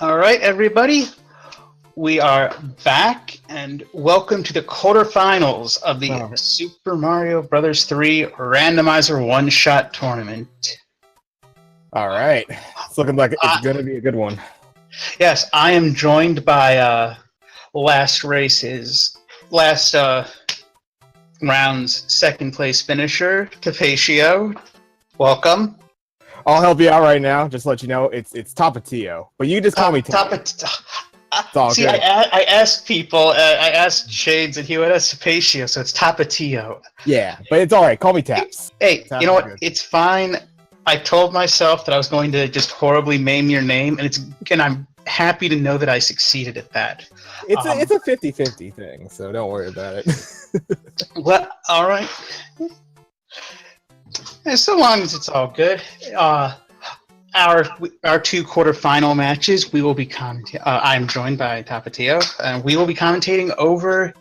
All right, everybody. We are back, and welcome to the quarterfinals of the Super Mario Bros. 3 Randomizer One-Shot Tournament. All right. It's looking like it's going to be a good one. Yes, I am joined by last round's second-place finisher, Tapatio. Welcome. I'll help you out right now. Just to let you know, it's Tapatio, but you just call me Tapatio. See, good. I asked people, I asked Shades, and he went as Tapatio, so it's Tapatio. Yeah, but it's all right. Call me Taps. Hey, Taps, you know what? good. It's fine. I told myself that I was going to just horribly maim your name, and I'm happy to know that I succeeded at that. It's a 50-50 thing, so don't worry about it. Well, all right. So long as it's all good. Our two quarterfinal matches, we will be commentating. I'm joined by Tapatio, and we will be commentating over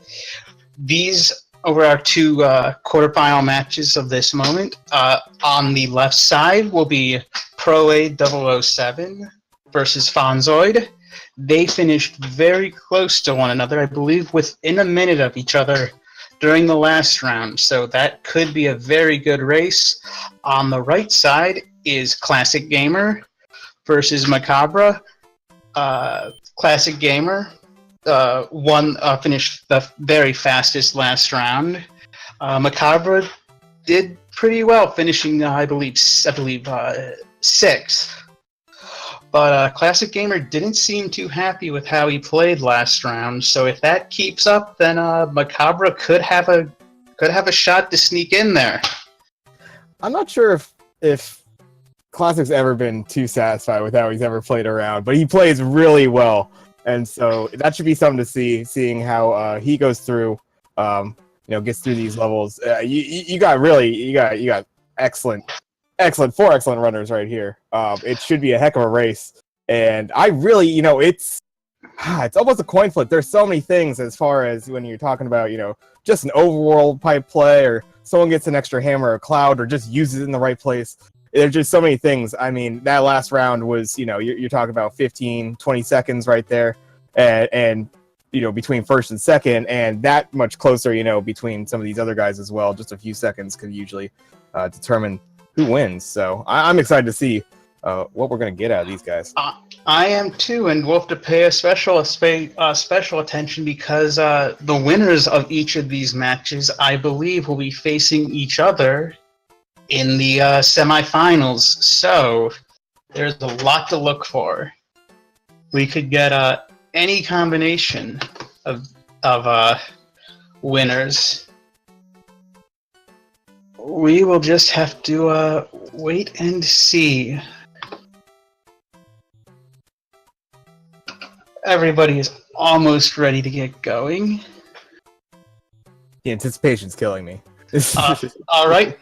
our two quarterfinal matches of this moment. On the left side will be Proa007 versus Fonzoid. They finished very close to one another, I believe within a minute of each other during the last round, so that could be a very good race. On the right side is Classic Gamer versus Macabre. Classic Gamer finished the very fastest last round. Macabre did pretty well, finishing I believe sixth. But Classic Gamer didn't seem too happy with how he played last round. So if that keeps up, then Macabre could have a shot to sneak in there. I'm not sure if Classic's ever been too satisfied with how he's ever played around, but he plays really well, and so that should be something to see. Seeing how he goes through, gets through these levels. You got excellent. Four excellent runners right here. It should be a heck of a race. And I really, it's almost a coin flip. There's so many things as far as when you're talking about, just an overworld pipe play, or someone gets an extra hammer or cloud, or just uses it in the right place. There's just so many things. I mean, that last round was, you're talking about 15, 20 seconds right there. And between first and second, and that much closer, between some of these other guys as well. Just a few seconds could usually determine who wins. So I'm excited to see what we're going to get out of these guys. I am too, and we'll have to pay a special attention because the winners of each of these matches, I believe, will be facing each other in the semifinals. So there's a lot to look for. We could get any combination of winners. We will just have to wait and see. Everybody is almost ready to get going. The anticipation's killing me. All right,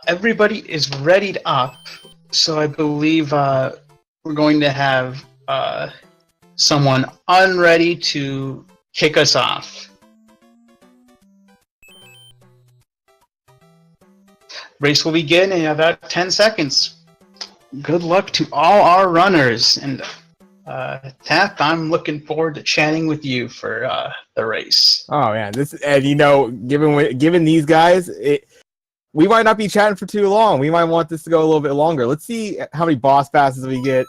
everybody is readied up. So I believe we're going to have someone unready to kick us off. Race will begin in about 10 seconds. Good luck to all our runners. And Tap, I'm looking forward to chatting with you for the race. Oh man, given these guys, we might not be chatting for too long. We might want this to go a little bit longer. Let's see how many boss passes we get.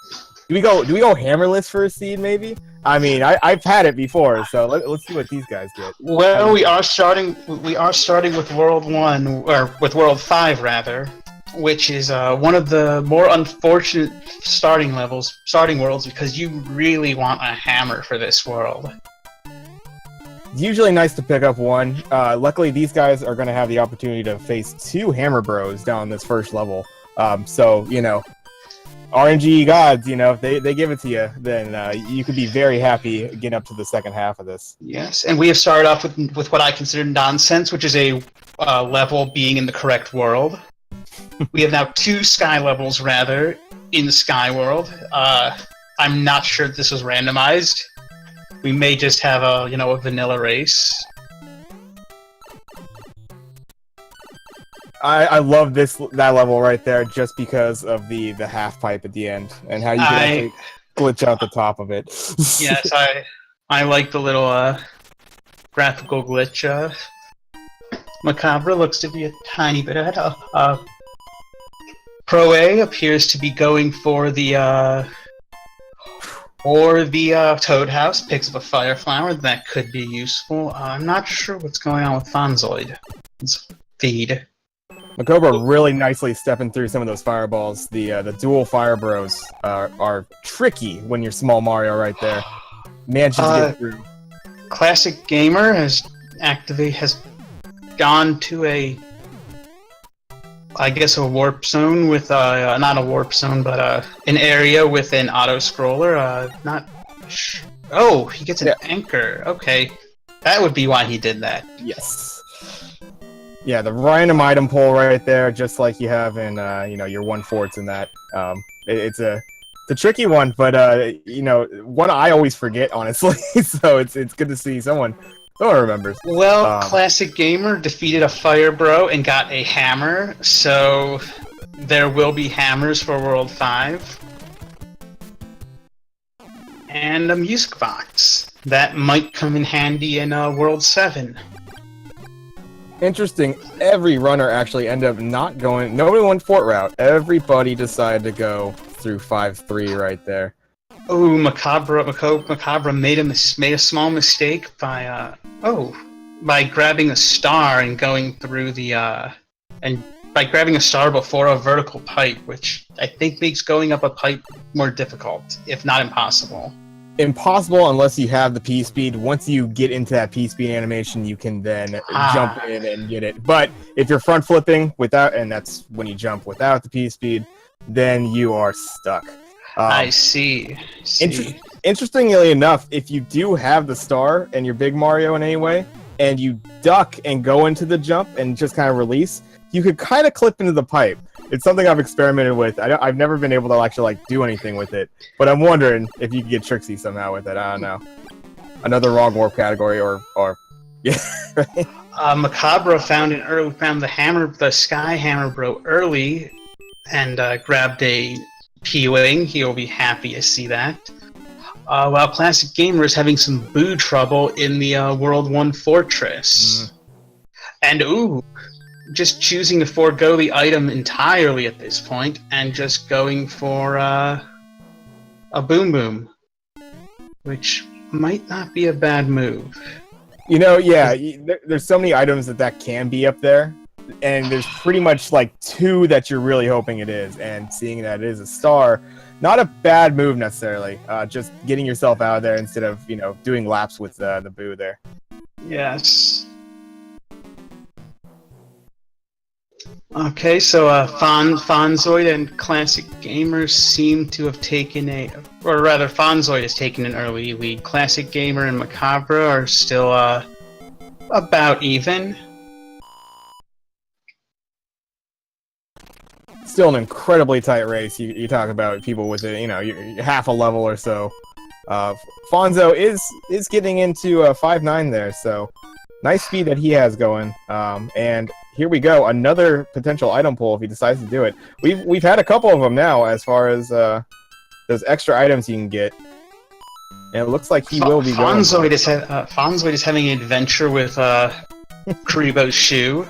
Do we go hammerless for a seed, maybe? I mean, I've had it before, so let's see what these guys get. Well, we are starting with World 1, or with World 5 rather, which is one of the more unfortunate starting worlds, because you really want a hammer for this world. It's usually nice to pick up one. Luckily, these guys are going to have the opportunity to face two Hammer Bros down this first level. So, RNG gods, if they give it to you, then you could be very happy getting up to the second half of this. Yes, and we have started off with what I consider nonsense, which is a level being in the correct world. We have now two sky levels, rather, in the sky world. I'm not sure if this was randomized. We may just have a vanilla race. I love that level right there just because of the half pipe at the end and how you can glitch out the top of it. Yes, I like the little graphical glitch. Macabre looks to be a tiny bit ahead. Pro A appears to be going for the Toad House. Picks up a Fire Flower that could be useful. I'm not sure what's going on with Fonzoid's feed. Macabre really nicely stepping through some of those fireballs. The dual fire bros are tricky when you're small Mario right there. Manages to get through. Classic Gamer has gone to I guess a warp zone with not a warp zone, but an area with an auto scroller. Oh, he gets an anchor. Okay, that would be why he did that. Yes. Yeah, the random item pull right there, just like you have in your 1/4 in that. It's a tricky one, but one I always forget, honestly. So it's good to see someone remembers. Well, Classic Gamer defeated a Fire Bro and got a hammer, so there will be hammers for World 5. And a music box. That might come in handy in World 7. Interesting. Every runner actually ended up not going. Nobody went fort route. Everybody decided to go through 5-3 right there. Oh, Macabre made a small mistake by grabbing a star and going through by grabbing a star before a vertical pipe, which I think makes going up a pipe more difficult, if not impossible. Impossible unless you have the P-speed. Once you get into that P-speed animation, you can then jump in and get it. But if you're front flipping without, and that's when you jump without the P-speed, then you are stuck. I see. Interestingly enough, if you do have the star and you're Big Mario in any way, and you duck and go into the jump and just kind of release, you could kind of clip into the pipe. It's something I've experimented with. I've never been able to actually do anything with it, but I'm wondering if you could get tricksy somehow with it. I don't know. Another wrong warp category, or yeah. Macabre found the Sky Hammer Bro early, and grabbed a P-Wing. He'll be happy to see that. While Classic Gamer is having some boo trouble in the World 1 Fortress. And just choosing to forego the item entirely at this point and just going for a Boom Boom, which might not be a bad move. There's so many items that can be up there, and there's pretty much 2 that you're really hoping it is, and seeing that it is a star, not a bad move necessarily. Just getting yourself out of there instead of doing laps with the boo there. Yes. Okay, so Fonzoid and Classic Gamer seem to have taken Fonzoid has taken an early lead. Classic Gamer and Macabre are still about even. Still an incredibly tight race. You talk about people with half a level or so. Fonzo is getting into 5-9 there, so nice speed that he has going. And here we go, another potential item pull if he decides to do it. We've had a couple of them now as far as those extra items you can get. And it looks like he will be Fonzoid is having an adventure with Kuribo's shoe.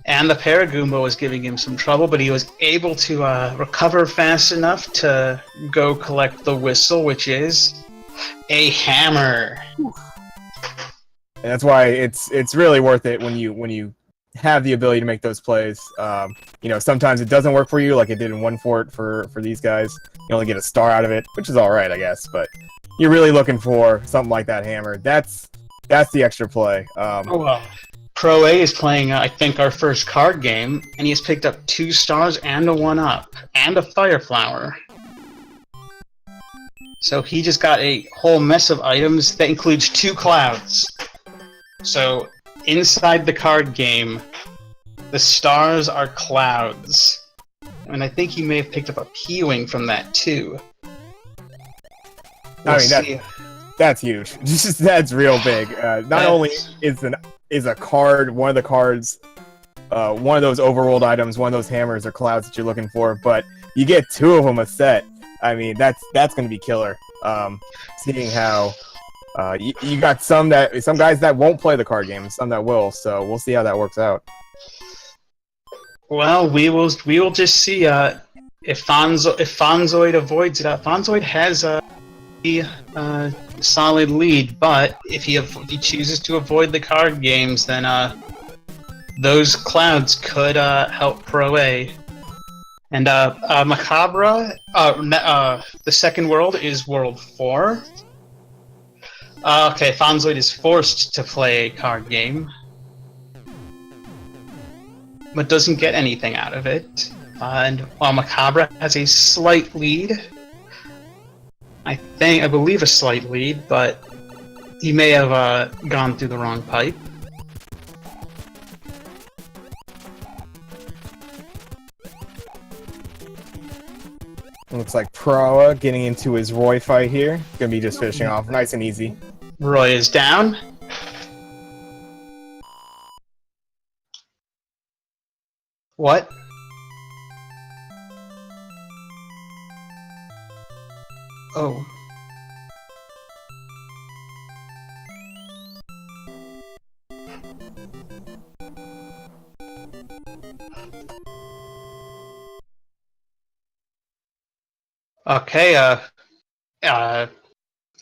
And the Paragoomba was giving him some trouble, but he was able to recover fast enough to go collect the whistle, which is a hammer. And that's why it's really worth it when you have the ability to make those plays. Sometimes it doesn't work for you, like it did in 1/4 for these guys. You only get a star out of it, which is all right, I guess. But you're really looking for something like that hammer. That's the extra play. Pro A is playing, I think, our first card game, and he has picked up 2 stars and a 1-up, and a Fire Flower. So he just got a whole mess of items that includes 2 clouds. So inside the card game, the stars are clouds. And I think he may have picked up a P-Wing from that, too. That's huge. That's real big. Not only is a card, one of the cards, one of those overworld items, one of those hammers or clouds that you're looking for, but you get 2 of them a set. I mean, that's going to be killer. Seeing how you got some guys that won't play the card game, and some that will. So we'll see how that works out. Well, we will just see if Fonzoid avoids it. Fonzoid has a solid lead, but if he chooses to avoid the card games, then those clouds could help Pro A. And Macabre, the second world is World 4. Okay, Fonzoid is forced to play a card game, but doesn't get anything out of it. And while Macabre has a slight lead, I believe a slight lead, but he may have gone through the wrong pipe. Looks like Proa getting into his Roy fight here. Gonna be just finishing off nice and easy. Roy is down. What? Oh. Okay,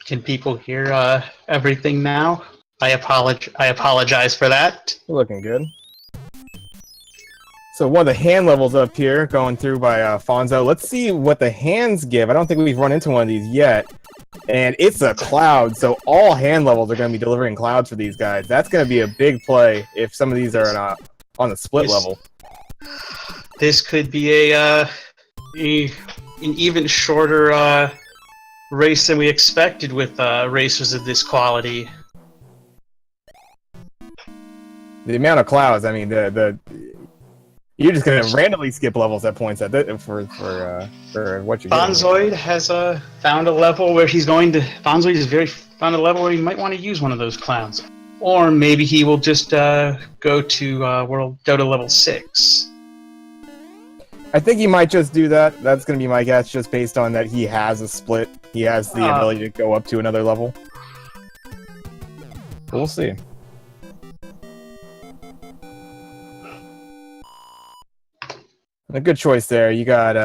can people hear everything now? I apologize for that. We're looking good. So one of the hand levels up here, going through by Fonzo. Let's see what the hands give. I don't think we've run into one of these yet. And it's a cloud, so all hand levels are going to be delivering clouds for these guys. That's going to be a big play if some of these are on a split level. This could be an even shorter race than we expected with racers of this quality. The amount of clouds, I mean, you're just gonna randomly skip levels at points for what you're getting. Fonzoid has found a level where found a level where he might want to use one of those clouds, or maybe he will just go to level 6. I think he might just do that. That's gonna be my guess, just based on that he has a split. He has the ability to go up to another level. We'll see. A good choice there. You got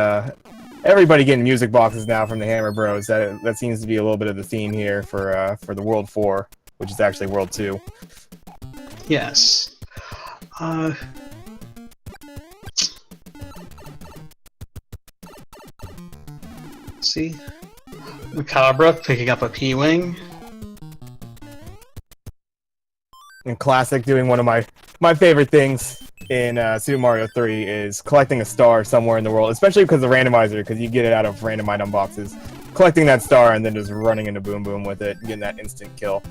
everybody getting music boxes now from the Hammer Bros. That seems to be a little bit of the theme here for the World 4, which is actually World 2. Yes. See, Macabre picking up a P-Wing. And Classic doing one of my favorite things in Super Mario 3 is collecting a star somewhere in the world, especially because of the randomizer, because you get it out of random item boxes. Collecting that star and then just running into Boom Boom with it, getting that instant kill.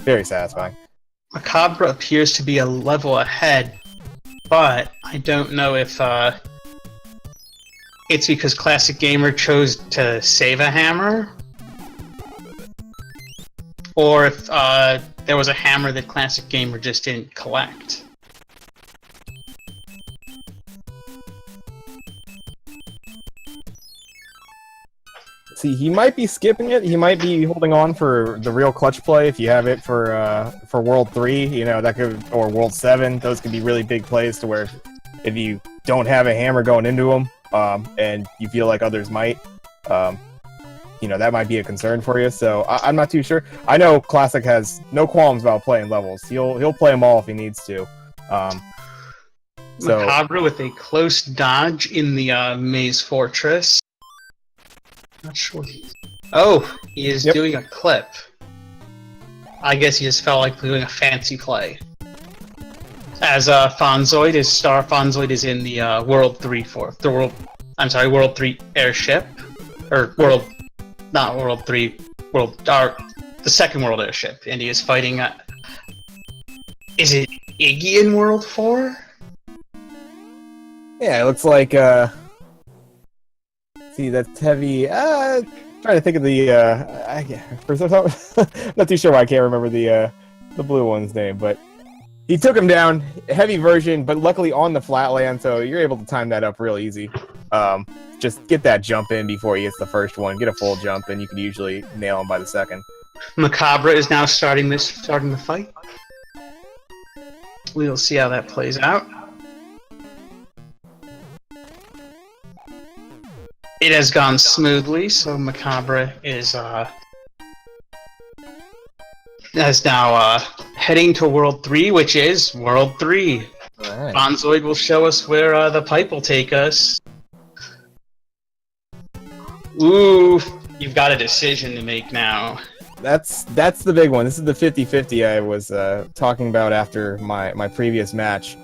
Very satisfying. Macabre appears to be a level ahead, but I don't know if it's because Classic Gamer chose to save a hammer, or if there was a hammer that Classic Gamer just didn't collect. See, he might be skipping it. He might be holding on for the real clutch play if you have it for World 3, you know, that could, or World 7. Those could be really big plays to where if you don't have a hammer going into them, and you feel like others might, you know, that might be a concern for you. So I'm not too sure. I know Classic has no qualms about playing levels. He'll play them all if he needs to. Macabre with a close dodge in the Maze Fortress. Not sure. Oh, he is doing a clip. I guess he just felt like doing a fancy play. As Fonzoid is in the World 3 World 3 airship, or the second World airship, and he is fighting. Is it Iggy in World 4? Yeah, it looks like. See, that's heavy. Trying to think of the. Not too sure why I can't remember the blue one's name, but He took him down, heavy version, but luckily on the flatland, so you're able to time that up real easy. Just get that jump in before he gets the first one, get a full jump, and you can usually nail him by the second. Macabre is now starting the fight. We'll see how that plays out. It has gone smoothly, so Macabre is now heading to World 3, which is World 3. Alright. Bonzoid will show us where the pipe will take us. Ooh, you've got a decision to make now. That's the big one. This is the 50-50 I was talking about after my previous match.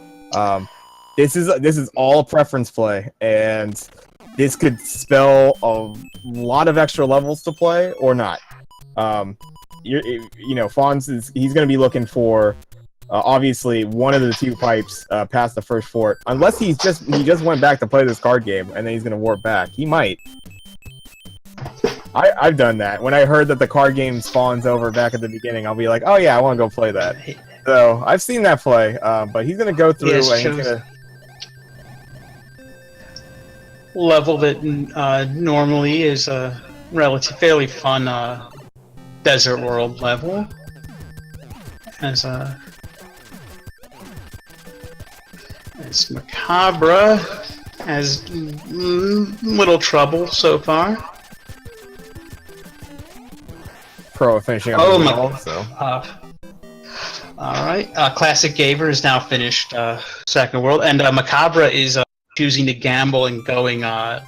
This is all preference play, and this could spell a lot of extra levels to play or not. Fonz he's going to be looking for obviously one of the two pipes past the first fort, unless he just went back to play this card game and then he's going to warp back. He might. I've done that. When I heard that the card game spawns over back at the beginning, I'll be like, oh yeah, I want to go play that. So I've seen that play, but he's going to go through and he's going to level that normally is a fairly fun desert world level. As Macabre has little trouble so far. Pro finishing up the level, so. Alright, Classic Gaver is now finished second world, and Macabre is choosing to gamble and going going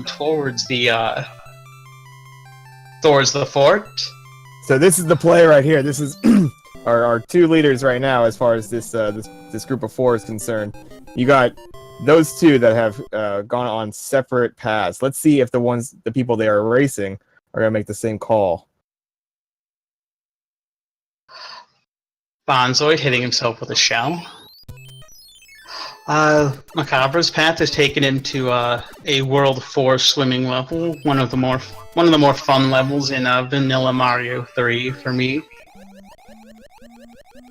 towards the fort. So this is the play right here. This is our two leaders right now as far as this group of four is concerned. You got those two that have gone on separate paths. Let's see if the people they are racing are going to make the same call. Bonzoid hitting himself with a shell. Macabre's path has taken him to a World 4 swimming level, one of the more fun levels in Vanilla Mario 3 for me.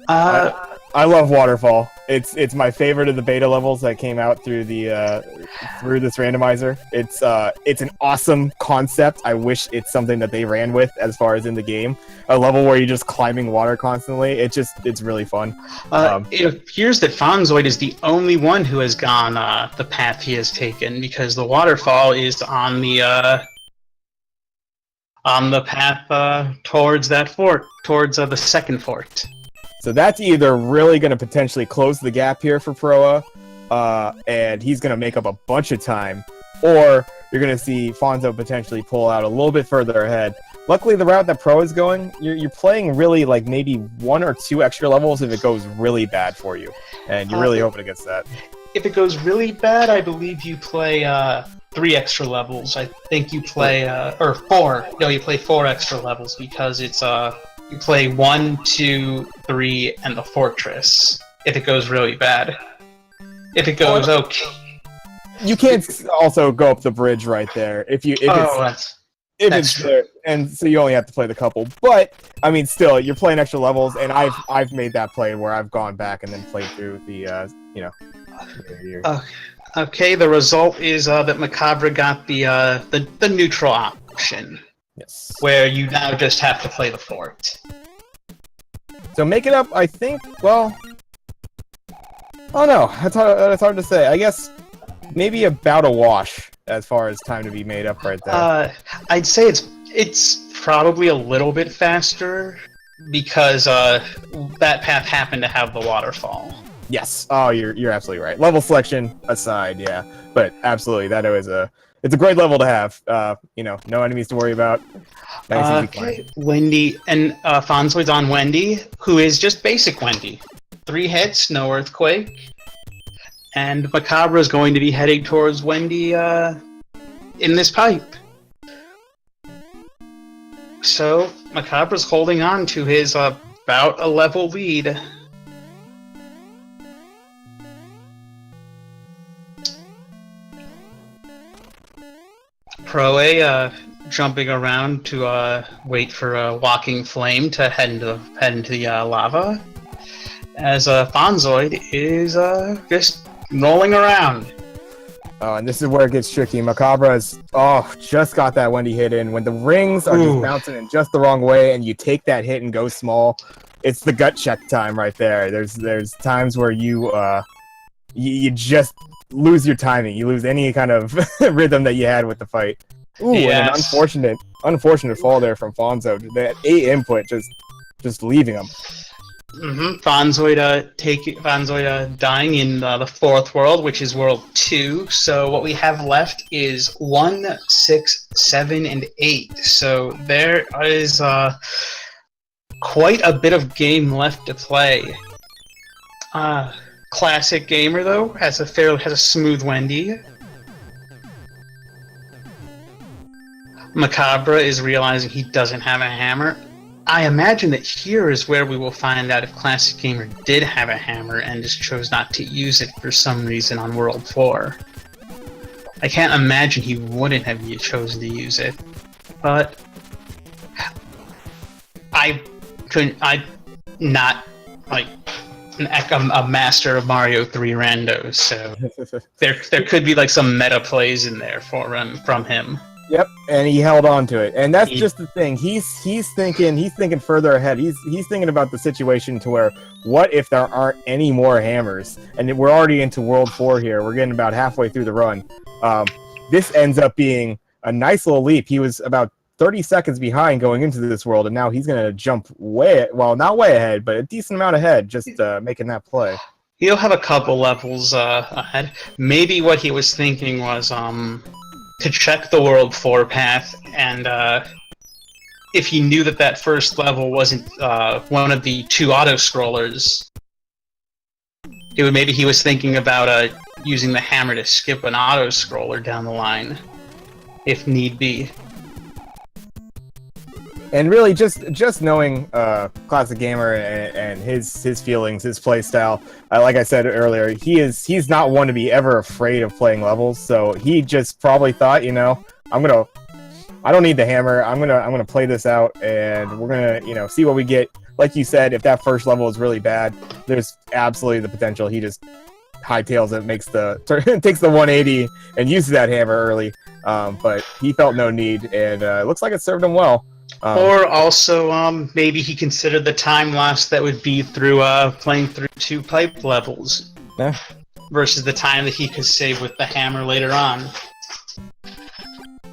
I love Waterfall. It's my favorite of the beta levels that came out through through this randomizer. It's an awesome concept. I wish it's something that they ran with as far as in the game. A level where you're just climbing water constantly. It's really fun. It appears that Fonzoid is the only one who has gone the path he has taken, because the waterfall is on the path towards that fort, towards the second fort. So that's either really going to potentially close the gap here for Proa, and he's going to make up a bunch of time, or you're going to see Fonzo potentially pull out a little bit further ahead. Luckily, the route that Proa is going, you're playing really like maybe 1 or 2 extra levels if it goes really bad for you, and you're really hoping against that. If it goes really bad, I believe you play 3 extra levels. I think you play or 4. No, you play 4 extra levels because it's you play 1, 2, 3, and the fortress. If it goes really bad. If it goes okay. You can't also go up the bridge right there if it's true. there, and so you only have to play the couple. But I mean, still, you're playing extra levels, and I've made that play where I've gone back and then played through the Okay, the result is that Macabre got the neutral option. Yes. Where you now just have to play the fort. So make it up, I think, well... Oh no, that's hard to say. I guess maybe about a wash as far as time to be made up right there. I'd say it's probably a little bit faster because that path happened to have the waterfall. Yes. Oh, you're absolutely right. Level selection aside, yeah. But absolutely, that is it's a great level to have. No enemies to worry about. Nice, okay, Wendy and Fonzoid's on Wendy, who is just basic Wendy. 3 hits, no earthquake. And Macabre is going to be heading towards Wendy in this pipe. So Macabre's holding on to his about a level lead. Proa jumping around to wait for a walking flame to head into the lava, as Fonzoid is just rolling around. And this is where it gets tricky. Macabra's just got that Wendy hit in. When the rings are just bouncing in just the wrong way, and you take that hit and go small, it's the gut check time right there. There's times where you just lose your timing. You lose any kind of rhythm that you had with the fight. Ooh, yes. And an unfortunate fall there from Fonzo. That A input just leaving him. Fonzoid dying in the fourth world, which is world 2. So what we have left is 1, 6, 7, and 8. So there is quite a bit of game left to play. Classic Gamer though has a smooth Wendy. Macabra is realizing he doesn't have a hammer. I imagine that here is where we will find out if Classic Gamer did have a hammer and just chose not to use it for some reason on World 4. I can't imagine he wouldn't have chosen to use it, but I'm not like a master of Mario 3 randos, so there could be like some meta plays in there from him. Yep, and he held on to it, and that's just the thing. He's thinking further ahead. He's thinking about the situation to where, what if there aren't any more hammers? And we're already into World 4 here. We're getting about halfway through the run. This ends up being a nice little leap. He was about 30 seconds behind going into this world, and now he's going to jump not way ahead, but a decent amount ahead, just making that play. He'll have a couple levels ahead. Maybe what he was thinking was to check the World 4 path, and if he knew that first level wasn't one of the 2 auto-scrollers, maybe he was thinking about using the hammer to skip an auto-scroller down the line, if need be. And really, just knowing Classic Gamer and his feelings, his play style, like I said earlier, he's not one to be ever afraid of playing levels. So he just probably thought, I don't need the hammer. I'm gonna play this out, and we're gonna see what we get. Like you said, if that first level is really bad, there's absolutely the potential he just hightails it, takes the 180 and uses that hammer early. But he felt no need, and it looks like it served him well. Or also, maybe he considered the time loss that would be through playing through 2 pipe levels, versus the time that he could save with the hammer later on.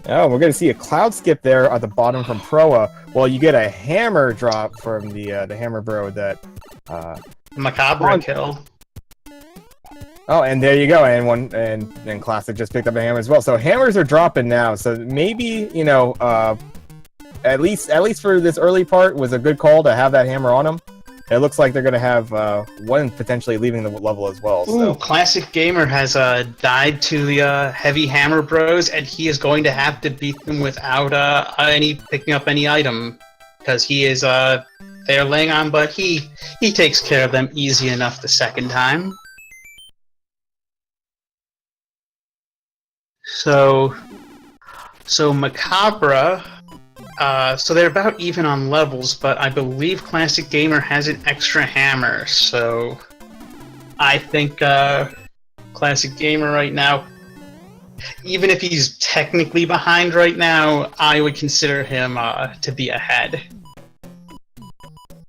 Oh, we're going to see a cloud skip there at the bottom from Proa, while you get a hammer drop from the hammer bro that Macabre kill. Oh, and there you go, and Classic just picked up a hammer as well. So hammers are dropping now. So maybe at least for this early part, was a good call to have that hammer on him. It looks like they're going to have one potentially leaving the level as well. So. Ooh, Classic Gamer has died to the Heavy Hammer Bros, and he is going to have to beat them without picking up any item, because he is they're laying on, but he takes care of them easy enough the second time. So Macabre. So they're about even on levels, but I believe Classic Gamer has an extra hammer, so I think Classic Gamer right now, even if he's technically behind right now, I would consider him to be ahead.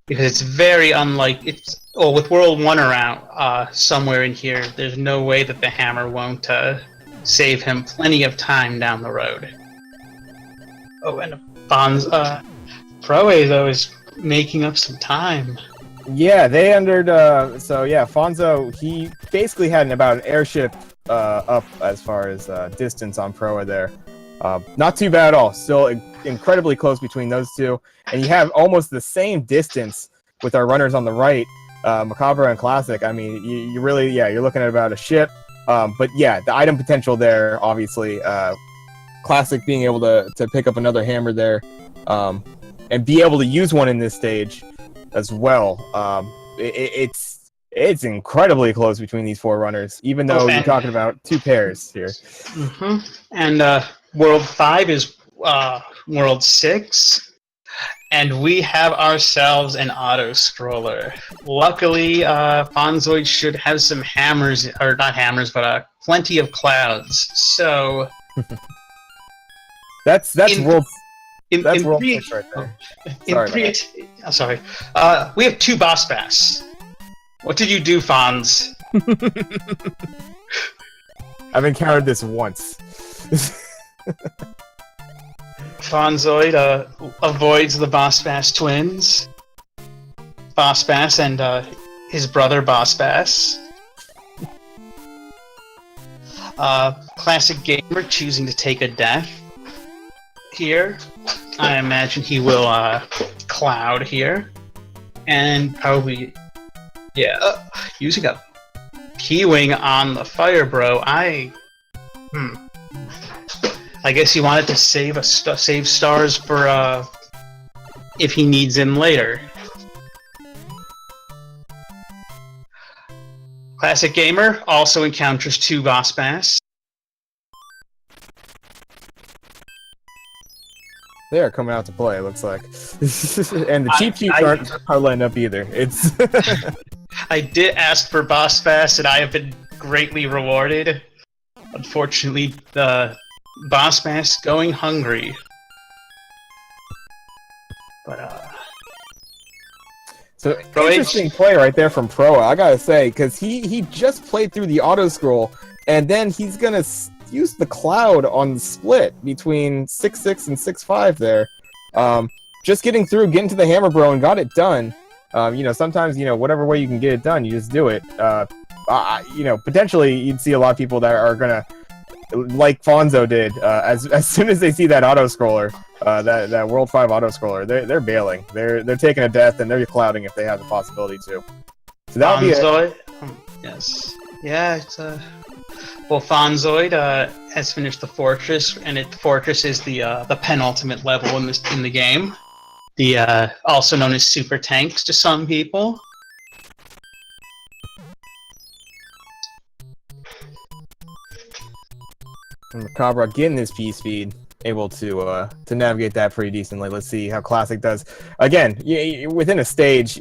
Because it's very with World 1 around, somewhere in here, there's no way that the hammer won't save him plenty of time down the road. Oh, and Proe, though, is making up some time. Yeah, they entered, Fonzo, he basically had about an airship up as far as distance on Proa there. Not too bad at all. Still incredibly close between those two. And you have almost the same distance with our runners on the right, Macabre and Classic. I mean, you really, you're looking at about a ship. But yeah, the item potential there, obviously, Classic being able to pick up another hammer there, and be able to use one in this stage as well. It's incredibly close between these 4 runners, even though you're talking about 2 pairs here. And World 5 is World 6, and we have ourselves an auto-scroller. Luckily, Fonzoid should have some hammers, or not hammers, but plenty of clouds. So that's World in World pre- 6 right there. Sorry. We have 2 boss bass. What did you do, Fonz? I've encountered this once. Fonzoid avoids the Boss Bass twins. Boss Bass and his brother Boss Bass. Classic Gamer choosing to take a death here. I imagine he will cloud here. And probably, yeah, using a P-Wing on the Fire Bro. I guess he wanted to save save stars for if he needs him later. Classic Gamer also encounters 2 boss bass. They are coming out to play, it looks like. And the cheap sheets aren't letting up either. It's I did ask for boss bass, and I have been greatly rewarded. Unfortunately, the boss bass going hungry. But so interesting play right there from Proa, I gotta say, because he just played through the auto scroll, and then he's gonna use the cloud on the split between 6-6 and 6-5 there. Just getting through, getting to the hammer bro, and got it done. Sometimes, whatever way you can get it done, you just do it. Potentially you'd see a lot of people that are gonna, like Fonzo did, as soon as they see that auto scroller, that World 5 auto scroller, they're bailing. They're taking a death and they're clouding if they have the possibility to. So that would be it. Yes. Yeah, it's well, Fonzoid has finished the fortress, and the fortress is the penultimate level in the game. The also known as super tanks to some people. And Macabre getting his P speed, able to navigate that pretty decently. Let's see how Classic does. Again, within a stage,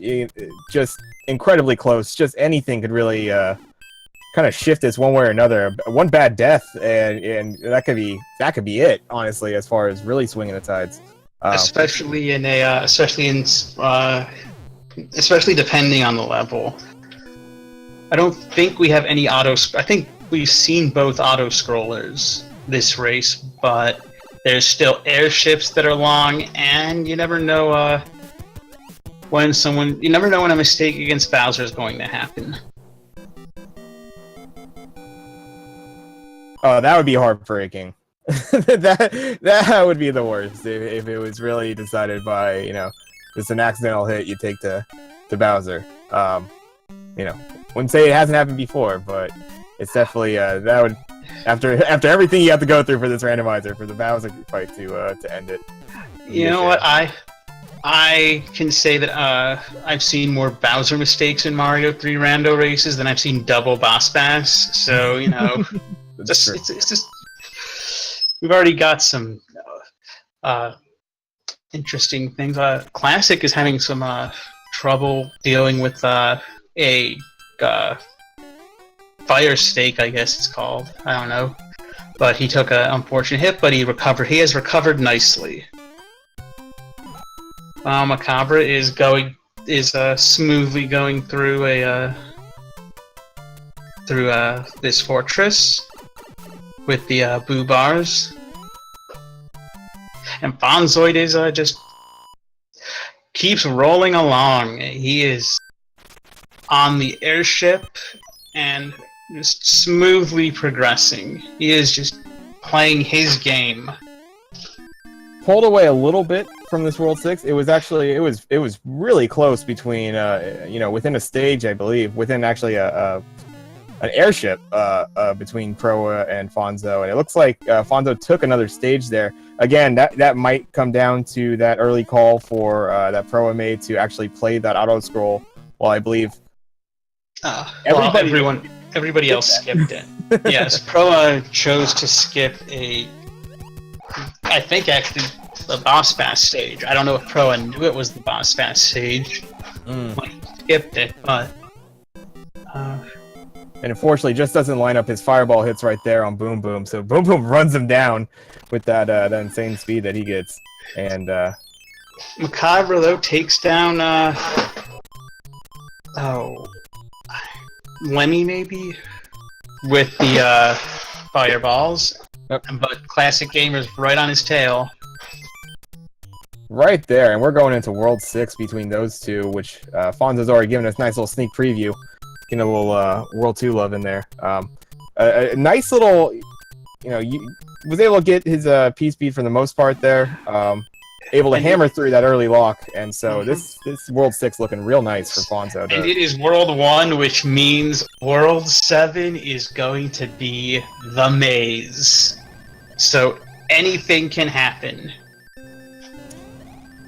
just incredibly close. Just anything could really kind of shift this one way or another. One bad death, and that could be it. Honestly, as far as really swinging the tides, especially depending on the level. I don't think we have any I think we've seen both auto scrollers this race, but there's still airships that are long, and you never know when a mistake against Bowser is going to happen. Oh, that would be heartbreaking. that would be the worst if it was really decided by just an accidental hit you take to Bowser. Wouldn't say it hasn't happened before, but it's definitely that would after everything you have to go through for this randomizer for the Bowser fight to end it. You know what, I can say that I've seen more Bowser mistakes in Mario 3 rando races than I've seen double boss bass. So it's just we've already got some interesting things. Classic is having some trouble dealing with a fire stake, I guess it's called. I don't know, but he took an unfortunate hit, but he recovered. He has recovered nicely. Macabre is smoothly going through this fortress with the boo bars, and Fonzoid is just keeps rolling along. He is on the airship and just smoothly progressing. He is just playing his game. Pulled away a little bit from this World 6. It was actually it was really close between within a stage, I believe, within actually an airship between Proa and Fonzo, and it looks like Fonzo took another stage there. Again, that might come down to that early call for that Proa made to actually play that auto scroll. Well, I believe everybody else skipped it. Yes, Proa chose to skip I think actually the boss bass stage. I don't know if Proa knew it was the boss bass stage. When he skipped it, but and unfortunately, just doesn't line up. His fireball hits right there on Boom Boom, so Boom Boom runs him down with that insane speed that he gets. And Macabre though takes down Lemmy maybe with the fireballs. Yep. But Classic Gamer's right on his tail. right there, and we're going into World 6 between those two, which Fonzo's already given us a nice little sneak preview. Getting a little World 2 love in there. A nice little, was able to get his P speed for the most part there. Able to hammer through that early lock, and so this World 6 looking real nice for Fonzo. And it is World 1, which means World 7 is going to be the maze. So anything can happen.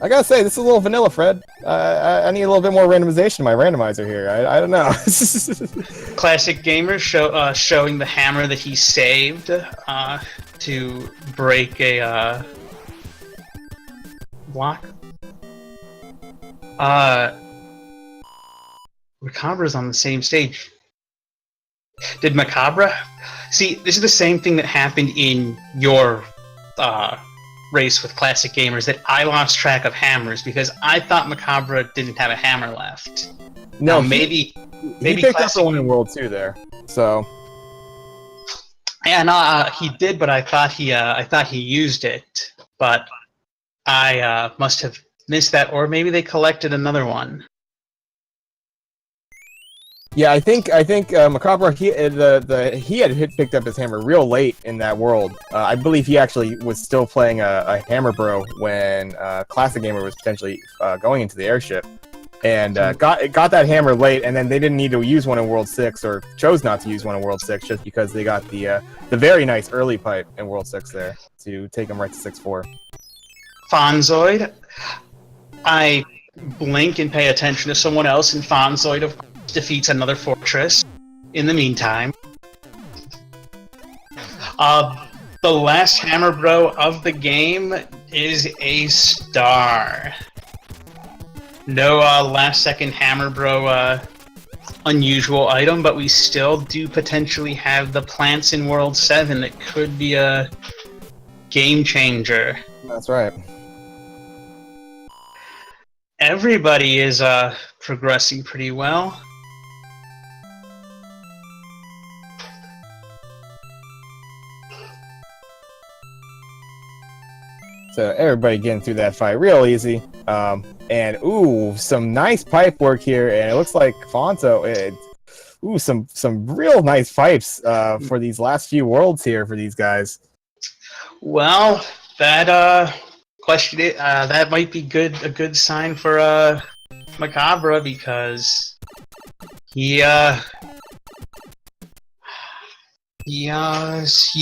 I gotta say, this is a little vanilla, Fred. I need a little bit more randomization in my randomizer here. I don't know. Classic Gamer showing the hammer that he saved to break a block. Macabre's on the same stage. Did Macabre? See, this is the same thing that happened in your race with Classic Gamers, that I lost track of hammers because I thought Macabre didn't have a hammer left. No, maybe he picked up the one in World 2 there. So yeah, no, he did, but I thought he used it, but I must have missed that, or maybe they collected another one. yeah, I think Macabre he had picked up his hammer real late in that world. I believe he actually was still playing a Hammer Bro when Classic Gamer was potentially going into the airship, and got that hammer late, and then they didn't need to use one in World 6, or chose not to use one in World 6 just because they got the very nice early pipe in World 6 there to take them right to 6-4. Fonzoid, I blink and pay attention to someone else, and Fonzoid, of course, defeats another fortress. In the meantime, the last Hammer Bro of the game is a star. No last second Hammer Bro unusual item, but we still do potentially have the plants in World 7 that could be a game changer. That's right. Everybody is progressing pretty well. So everybody getting through that fight real easy. And ooh, some nice pipe work here, and it looks like Fonzo. Some real nice pipes for these last few worlds here for these guys. Well, that question that might be a good sign for Macabre, because he's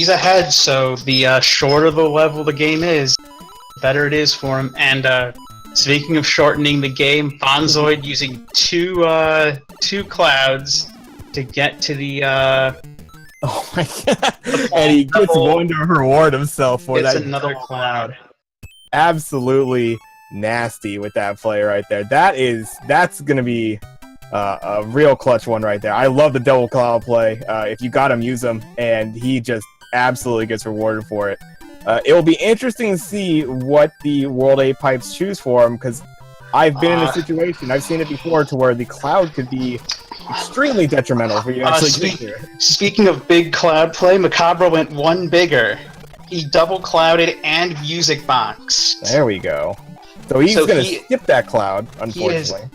ahead. So the shorter the level the game is, the better it is for him. And speaking of shortening the game, Fonzoid using two clouds to get to the oh my god! And he gets one to reward himself for that. It's another cloud. Absolutely nasty with that play right there. That's gonna be a real clutch one right there. I love the double cloud play. If you got him, use him, and he just absolutely gets rewarded for it. It will be interesting to see what the World 8 pipes choose for him, because I've been in a situation, I've seen it before, to where the cloud could be extremely detrimental for you actually get here. Speaking of big cloud play, Macabre went one bigger. He double clouded and music boxed. There we go. So he's gonna skip that cloud, unfortunately.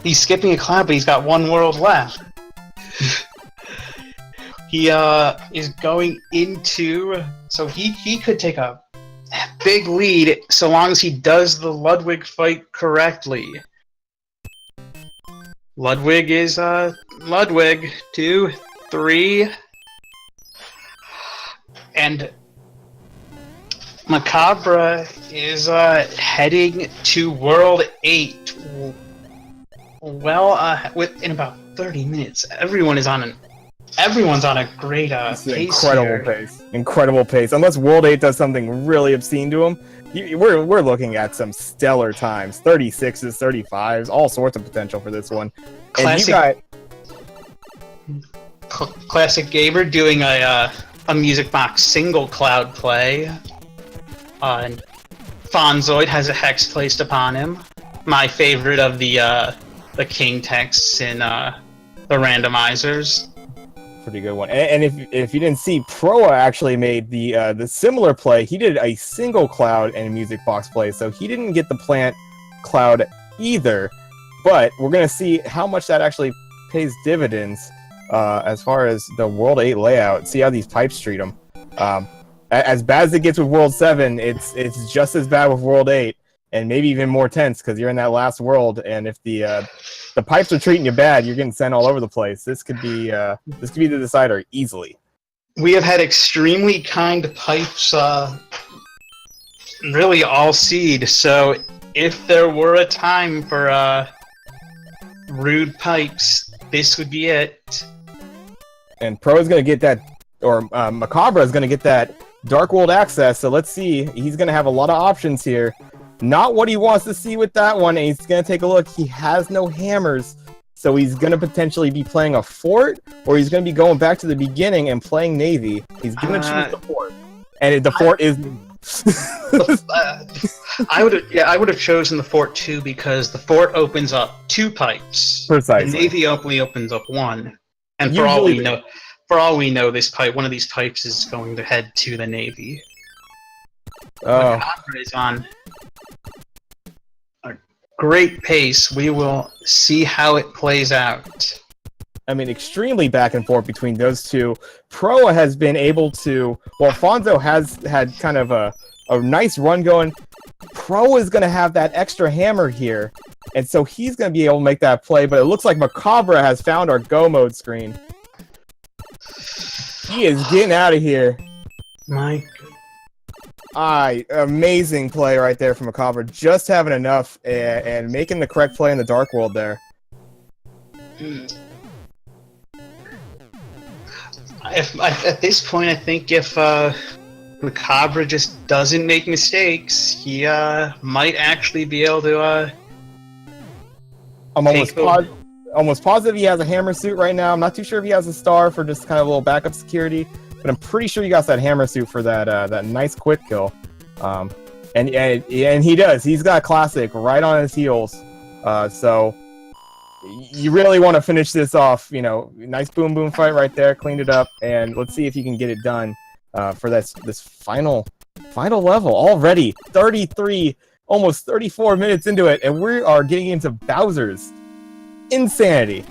He's skipping a cloud, but he's got one world left. He is going into, so he could take a big lead so long as he does the Ludwig fight correctly. Ludwig is Ludwig 2, 3, and Macabre is heading to World 8. Well, within about 30 minutes, everyone is on everyone's on a great It's an pace incredible here. pace. Incredible pace. Unless World 8 does something really obscene to him, we're looking at some stellar times. 36s, 35s, all sorts of potential for this one. Classic, And you got classic Gamer doing a music box single cloud play. And Fonzoid has a hex placed upon him. My favorite of the king texts in the randomizers. pretty good one. And if you didn't see, Proa actually made the similar play. He did a single cloud and a music box play, so he didn't get the plant cloud either. But we're gonna see how much that actually pays dividends as far as the World 8 layout. See how these pipes treat them. As bad as it gets with World 7, it's just as bad with World 8, and maybe even more tense because you're in that last world. And if the pipes are treating you bad, you're getting sent all over the place. This could be the decider easily. We have had extremely kind pipes, really all seed. So if there were a time for rude pipes, this would be it. And Pro is going to get that, or Macabre is going to get that Dark World access. So let's see. He's going to have a lot of options here. Not what he wants to see with that one. And he's going to take a look. He has no hammers. So he's going to potentially be playing a fort, or he's going to be going back to the beginning and playing Navy. He's going to choose the fort. And the fort is... I would have chosen the fort too, because the fort opens up 2 pipes. Precisely. The Navy only opens up 1. And for all we know, this pipe, one of these pipes, is going to head to the Navy. Oh. Macabre is on a great pace. We will see how it plays out. I mean, extremely back and forth between those two. Proa has been able to... Well, Fonzo has had kind of a nice run going. Proa is going to have that extra hammer here, and so he's going to be able to make that play, but it looks like Macabre has found our go mode screen. He is getting out of here. My Amazing play right there from Macabre. Just having enough and making the correct play in the Dark World there. At this point, I think if Macabre just doesn't make mistakes, he might actually be able to. I'm almost positive he has a hammer suit right now. I'm not too sure if he has a star for just kind of a little backup security, but I'm pretty sure he got that hammer suit for that nice quick kill. And he does. He's got classic right on his heels. So you really want to finish this off. You know, nice boom boom fight right there. Cleaned it up, and let's see if you can get it done for this final level already. 33, almost 34 minutes into it, and we are getting into Bowser's insanity.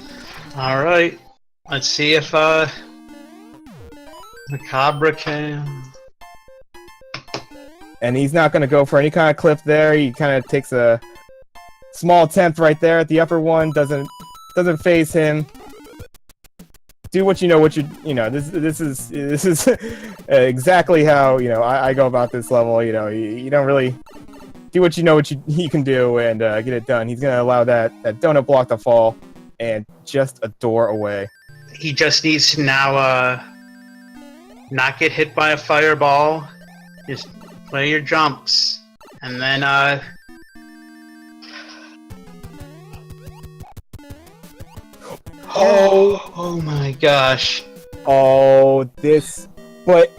All right, let's see if Macabre can. And he's not going to go for any kind of clip there. He kind of takes a small attempt right there at the upper one. Doesn't phase him. Do what you know. This is exactly how I go about this level. You don't really do what you know you can do and get it done. He's gonna allow that donut block to fall and just a door away. He just needs to now not get hit by a fireball. Just play your jumps, and then Oh my gosh. But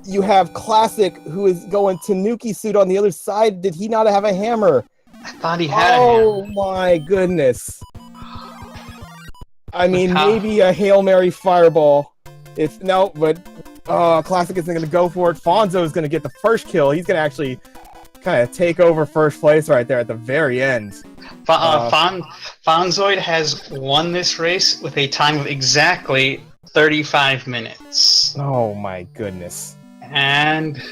you have Classic, who is going Tanuki suit on the other side. Did he not have a hammer? I thought he had a Oh hammer. my goodness. I mean, maybe a Hail Mary fireball. Classic isn't going to go for it. Fonzo is going to get the first kill. He's going to actually kind of take over first place right there at the very end. Fonzoid has won this race with a time of exactly 35 minutes. Oh my goodness. And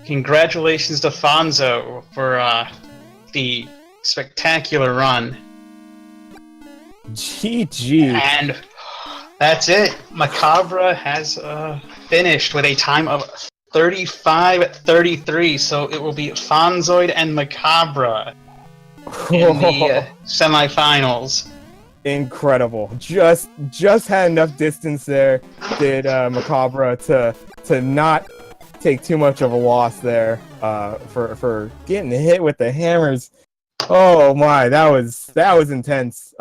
congratulations to Fonzo for the spectacular run. GG. And that's it. Macabre has finished with a time of 35-33, so it will be Fonzoid and Macabre in the semifinals. incredible. Just had enough distance there, did Macabre to not take too much of a loss there for getting hit with the hammers. Oh my, that was intense.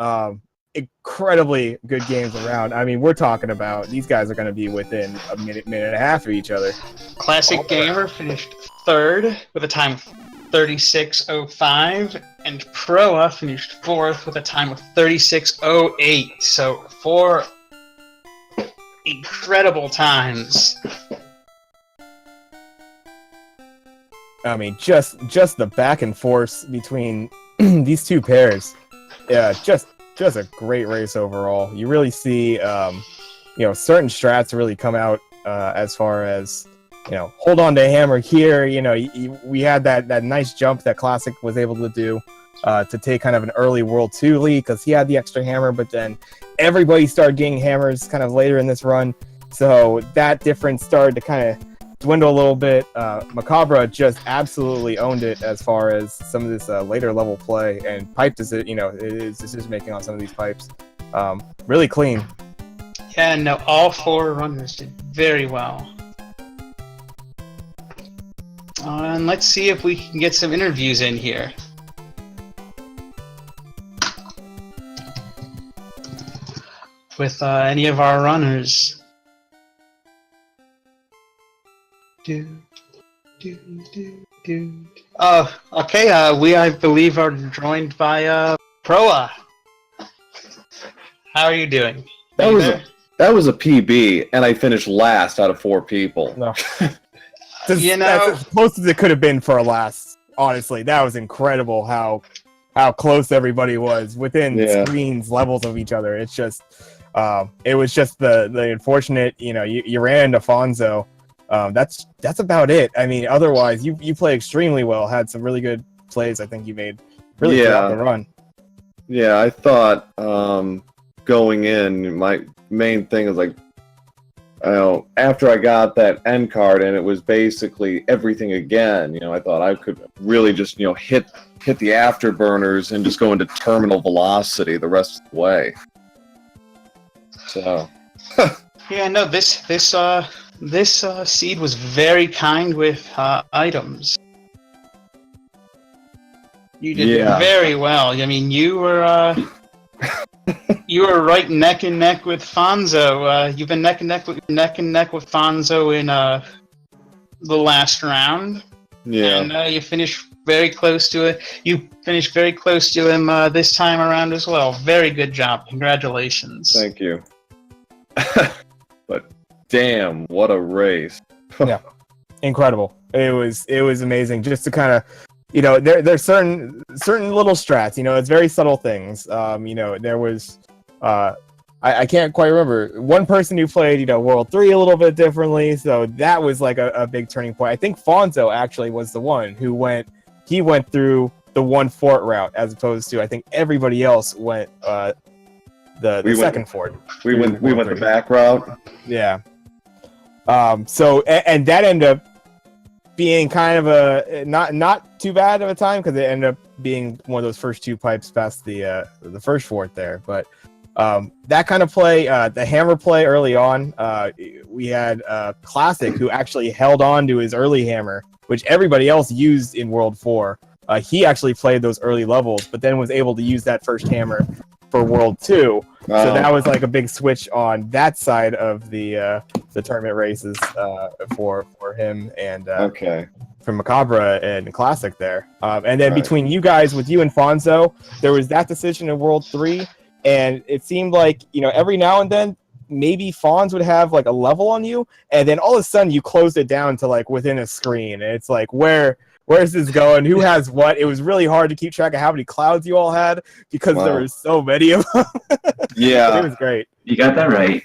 Incredibly good games around. I mean, we're talking about these guys are going to be within a minute and a half of each other. Classic Gamer finished third with a time of 36:05, and Proa finished fourth with a time of 36:08. So 4 incredible times. I mean, just the back and forth between these two pairs. Yeah, just a great race overall. You really see, certain strats really come out as far as, hold on to hammer here. We had that nice jump that Classic was able to do to take kind of an early World 2 lead because he had the extra hammer, but then everybody started getting hammers kind of later in this run. So that difference started to kind of dwindle a little bit. Macabre just absolutely owned it as far as some of this later level play and pipe his decision making on some of these pipes. Really clean. Yeah, no, all 4 runners did very well. And let's see if we can get some interviews in here. With any of our runners. Oh, okay. We, I believe, are joined by Proa. How are you doing? That was a PB, and I finished last out of 4 people. No. That's as close as it could have been for a last. Honestly, that was incredible how close everybody was within screens levels of each other. It's just it was just the unfortunate. You ran into Fonzo. That's about it. I mean, otherwise, you play extremely well. Had some really good plays. I think you made really throughout the run. Yeah, I thought going in, my main thing is after I got that end card and it was basically everything again. I thought I could really just hit the afterburners and just go into terminal velocity the rest of the way. So. Yeah, no, this seed was very kind with items. You did very well. I mean, you were right neck and neck with Fonzo. You've been neck and neck with Fonzo in the last round. Yeah. And you finished very close to it. You finished very close to him this time around as well. Very good job. Congratulations. Thank you. But damn, what a race. Yeah. Incredible. It was amazing just to kind of, there's certain little strats, it's very subtle things. There was, I can't quite remember, one person who played, World 3 a little bit differently. So that was like a big turning point. I think Fonzo actually was the one who went through the 1 fort route as opposed to, I think everybody else went, the second fort. We went the back route. Yeah. So and that ended up being kind of a not too bad of a time because it ended up being one of those first 2 pipes past the first fort there. But that kind of play, the hammer play early on, we had Classic who actually held on to his early hammer, which everybody else used in World 4. He actually played those early levels, but then was able to use that first hammer for World 2. So that was like a big switch on that side of the tournament races for him and for Macabre and Classic there. And then between you guys, with you and Fonzo, there was that decision in World 3, and it seemed like, every now and then maybe Fonz would have like a level on you, and then all of a sudden you closed it down to like within a screen, and it's like, where's this going? Who has what? It was really hard to keep track of how many clouds you all had because there were so many of them. Yeah. It was great. You got that right.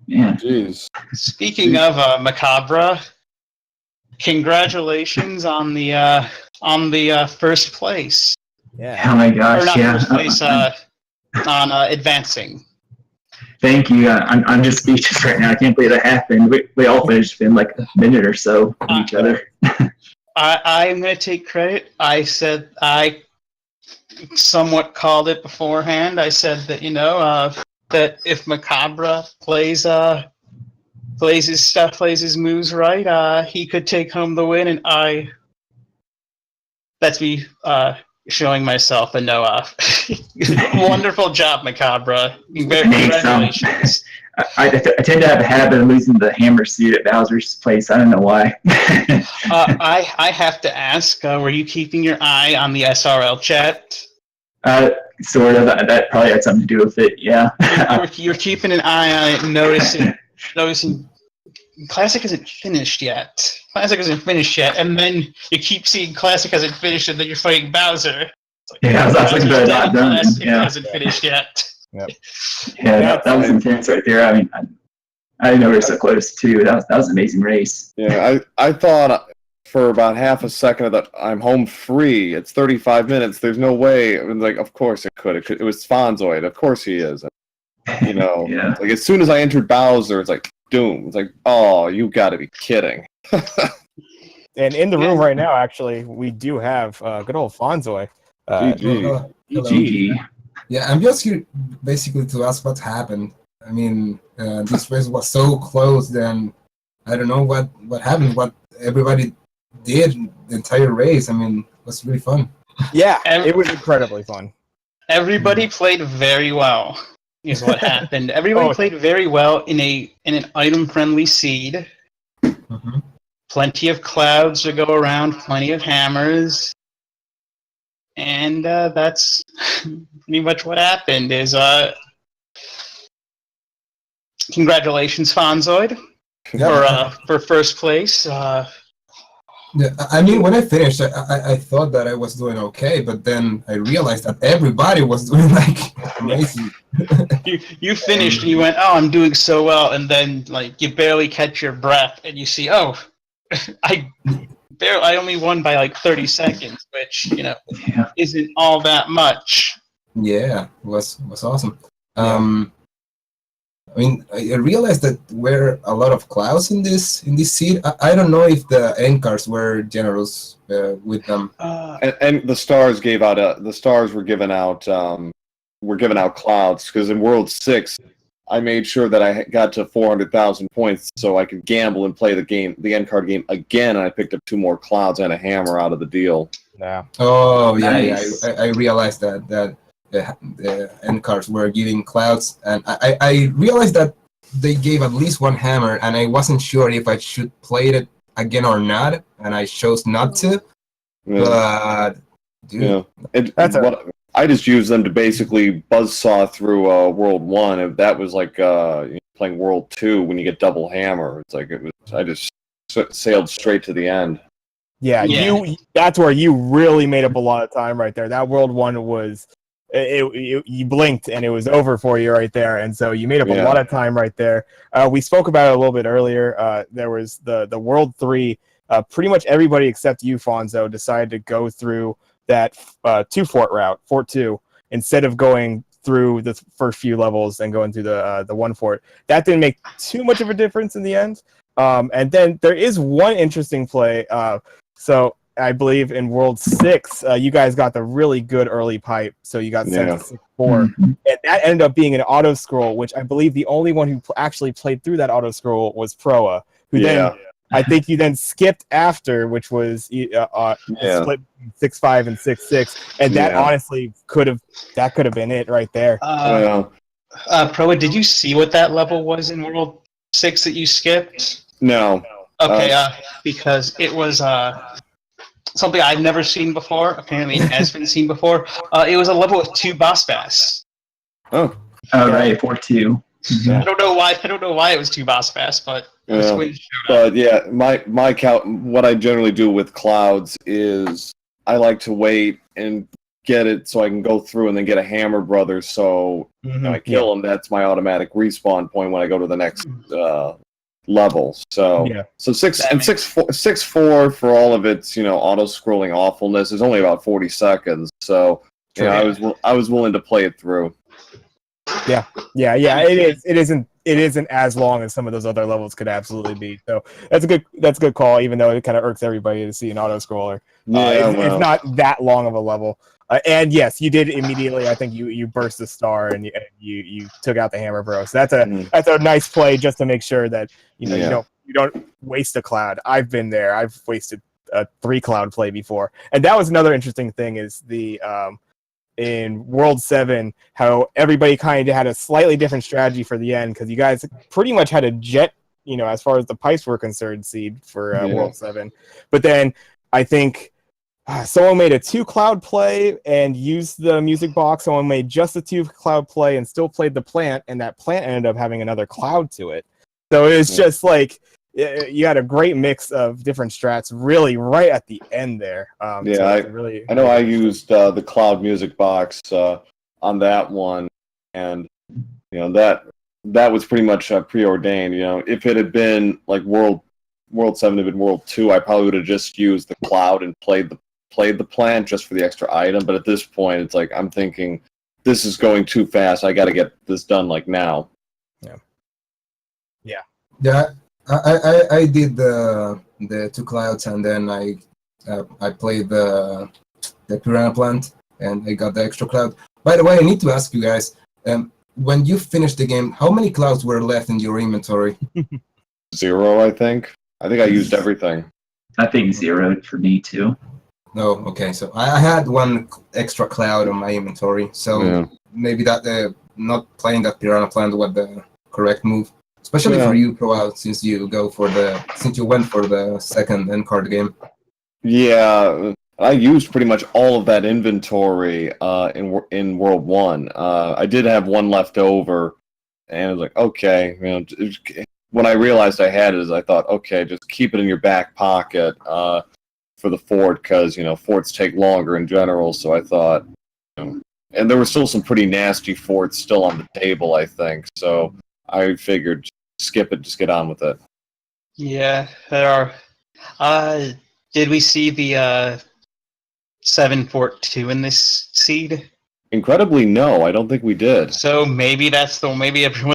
Yeah. Jeez. Speaking of Macabre, congratulations on the first place. Yeah. Oh my gosh, or not yeah. first place, on advancing. Thank you. I'm just speechless right now. I can't believe that happened. We all finished in like a minute or so of each other. I'm going to take credit. I said I somewhat called it beforehand. I said that that if Macabre plays his stuff, plays his moves right, he could take home the win. And that's me showing myself a no. Wonderful job, Macabre. Congratulations. I tend to have a habit of losing the hammer suit at Bowser's place. I don't know why. I have to ask, were you keeping your eye on the SRL chat? Sort of. That probably had something to do with it, yeah. You're keeping an eye on it, noticing Classic isn't finished yet. And then you keep seeing Classic hasn't finished, and then you're fighting Bowser. Yeah, I was looking for not done. Classic Yeah. hasn't finished yet. Yep. Yeah, that was intense right there. I mean, I didn't know we were so close too. That was an amazing race. Yeah, I thought for about half a second that I'm home free. It's 35 minutes. There's no way. I mean, like, of course it could. It was Fonzoid. Of course he is. Yeah. Like as soon as I entered Bowser, it's like doom. It's like, oh, you got to be kidding. And in the room right now, actually, we do have good old Fonzoid. GG. GG. Yeah, I'm just here basically to ask what happened. I mean, this race was so close. Then I don't know what happened. What everybody did the entire race. I mean, it was really fun. Yeah, it was incredibly fun. Everybody played very well. Is what happened. Everybody played very well in an item-friendly seed. Mm-hmm. Plenty of clouds to go around. Plenty of hammers. And that's pretty much what happened. Congratulations, Fonzoid, for first place. Yeah, I mean, when I finished, I thought that I was doing okay, but then I realized that everybody was doing like amazing. You finished and you went, oh, I'm doing so well, and then like you barely catch your breath, and you see, oh, I only won by like 30 seconds, which isn't all that much. Yeah, it was awesome. I mean, I realized that there were a lot of clouds in this seed. I don't know if the end cards were generous with them. And the stars gave out. The stars were given out. Were given out clouds because in World 6, I made sure that I got to 400,000 points so I could gamble and play the end card game again. And I picked up 2 more clouds and a hammer out of the deal. Yeah. Oh yeah, Nice. yeah. I realized that the end cards were giving clouds, and I realized that they gave at least 1 hammer, and I wasn't sure if I should play it again or not, and I chose not to. Yeah. But dude, I just used them to basically buzzsaw through World 1. If that was like playing World 2 when you get double hammer. It's like I just sailed straight to the end. Yeah, that's where you really made up a lot of time right there. That World 1 was you blinked and it was over for you right there, and so you made up a lot of time right there. We spoke about it a little bit earlier. There was the World 3. Pretty much everybody except you, Fonzo, decided to go through that 2-fort route, Fort 2, instead of going through the first few levels and going through the 1 fort. That didn't make too much of a difference in the end. And then there is one interesting play. So I believe in World 6, you guys got the really good early pipe, so you got 6-4. And that ended up being an auto scroll, which I believe the only one who actually played through that auto scroll was Proa, who then I think you then skipped after, which was split 6-5 and 6-6, and that honestly could have been it right there. Proa, did you see what that level was in World 6 that you skipped? No. Okay, because it was something I've never seen before. Apparently, it has been seen before. It was a level with 2 boss bass. Oh. Right, 4-2. I don't know why it was 2 boss bass, but it was when it showed up. But yeah, what I generally do with clouds is I like to wait and get it so I can go through and then get a Hammer Brothers. So when I kill them, that's my automatic respawn point when I go to the next level. So 6-4 for all of its auto scrolling awfulness is only about 40 seconds. So I was willing to play it through. Yeah. It isn't as long as some of those other levels could absolutely be. So that's a good call, even though it kind of irks everybody to see an auto scroller. It's not that long of a level. And yes, you did immediately. I think you burst the star and you took out the hammer bro. So that's a nice play just to make sure that you don't waste a cloud. I've been there. I've wasted a 3 cloud play before, and that was another interesting thing is the in World 7 how everybody kind of had a slightly different strategy for the end because you guys pretty much had a jet, as far as the pipes were concerned, seed for World 7, but then I think. Someone made a 2 cloud play and used the music box. Someone made just a 2 cloud play and still played the plant, and that plant ended up having another cloud to it. So it was just like you had a great mix of different strats, really right at the end there. I know I used the cloud music box on that one, and that was pretty much preordained. If it had been like World 7 had been World 2, I probably would have just used the cloud and played the plant just for the extra item, but at this point it's like I'm thinking this is going too fast. I got to get this done like now. I did the 2 clouds, and then I played the piranha plant, and I got the extra cloud. By the way, I need to ask you guys, when you finished the game, how many clouds were left in your inventory? 0, I think I used everything. I think 0 for me too. No, okay. So I had 1 extra cloud on my inventory. So maybe that not playing that piranha plant was the correct move, especially for you, Pro, since you went for the second end card game. Yeah, I used pretty much all of that inventory in World 1. I did have 1 left over, and I was like, okay, when I realized I had it, I thought, okay, just keep it in your back pocket. For the fort, because forts take longer in general, so I thought and there were still some pretty nasty forts still on the table, I think, so I figured skip it, just get on with it. Yeah, there are. Did we see the 7 Fort 2 in this seed? Incredibly, no, I don't think we did. So maybe maybe everyone